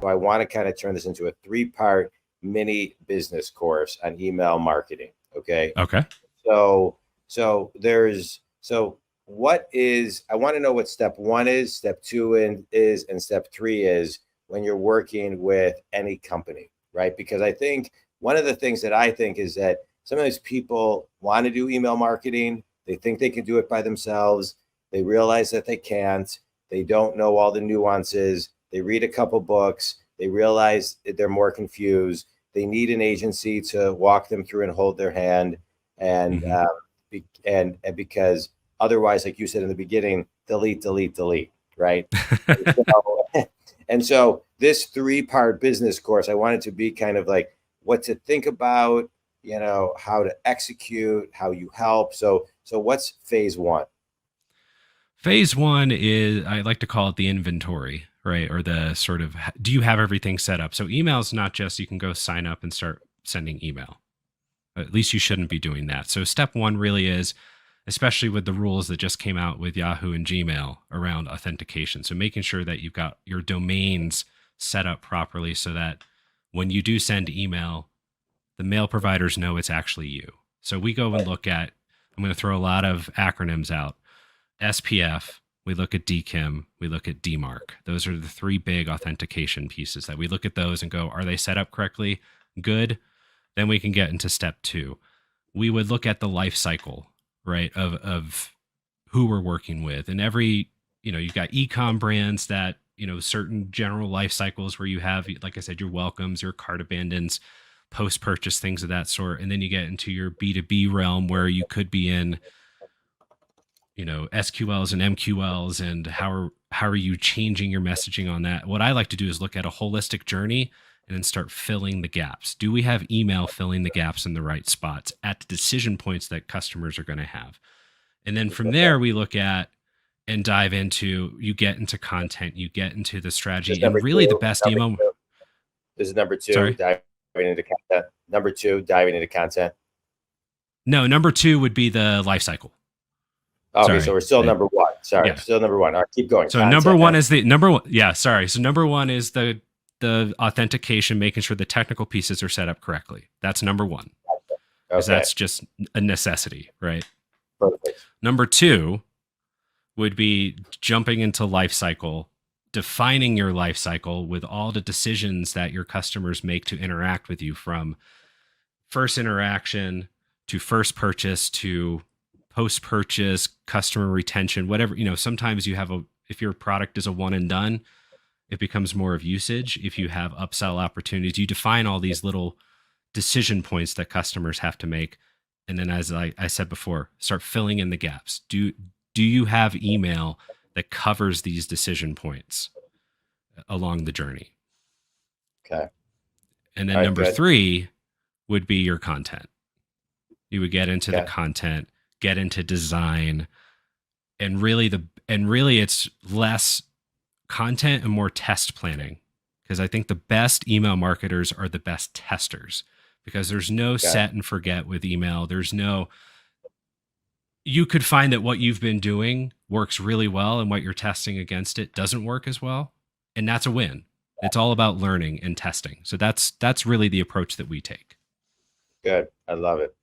I want to kind of turn this into a 3-part mini business course on email marketing. Okay. Okay. So what is, I want to know what step 1 is, step 2 is, and step 3 is when you're working with any company, right? Because I think one of the things that I think is that sometimes people want to do email marketing. They think they can do it by themselves. They realize that they can't. They don't know all the nuances. They read a couple books. They realize that they're more confused. They need an agency to walk them through and hold their hand. And and because otherwise, like you said in the beginning, delete, right? And so this 3-part business course, I wanted to be kind of like what to think about, how to execute, how you help. So what's phase 1? Phase 1 is, I like to call it the inventory, right? Or the sort of, do you have everything set up? So email is not just you can go sign up and start sending email. At least you shouldn't be doing that. So step 1 really is, especially with the rules that just came out with Yahoo and Gmail around authentication. So making sure that you've got your domains set up properly so that when you do send email, the mail providers know it's actually you. So we go and look at, I'm going to throw a lot of acronyms out. SPF, we look at DKIM, we look at DMARC. Those are the 3 big authentication pieces that we look at those and go, are they set up correctly? Good. Then we can get into step 2. We would look at the life cycle, right, of who we're working with. And every, you've got e-com brands that, certain general life cycles where you have, like I said, your welcomes, your cart abandons, post-purchase, things of that sort. And then you get into your B2B realm where you could be in, SQLs and MQLs, and how are you changing your messaging on that? What I like to do is look at a holistic journey and then start filling the gaps. Do we have email filling the gaps in the right spots at the decision points that customers are going to have? And then from there, we look at and dive into, you get into content, you get into the strategy, and really the best email. This is number 2, Sorry? diving into content. Number 2, diving into content. No, number 2 would be the life cycle. Okay, sorry. So we're still number 1. Sorry, yeah. Still number 1. All right, keep going. So content, number 1 is the number 1. Yeah, sorry. So number 1 is the authentication, making sure the technical pieces are set up correctly. That's number 1. Because that's just a necessity, right? Perfect. Number 2 would be jumping into life cycle, defining your life cycle with all the decisions that your customers make to interact with you, from first interaction to first purchase to post-purchase, customer retention, whatever. Sometimes you have if your product is a one and done, it becomes more of usage. If you have upsell opportunities, you define all these little decision points that customers have to make. And then, as I said before, start filling in the gaps. Do you have email that covers these decision points along the journey? Okay. And then number 3 would be your content. You would get into the content, get into design, and really it's less content and more test planning, because I think the best email marketers are the best testers, because there's no set and forget with email. You could find that what you've been doing works really well and what you're testing against it doesn't work as well. And that's a win. It's all about learning and testing. So that's really the approach that we take. Good. I love it.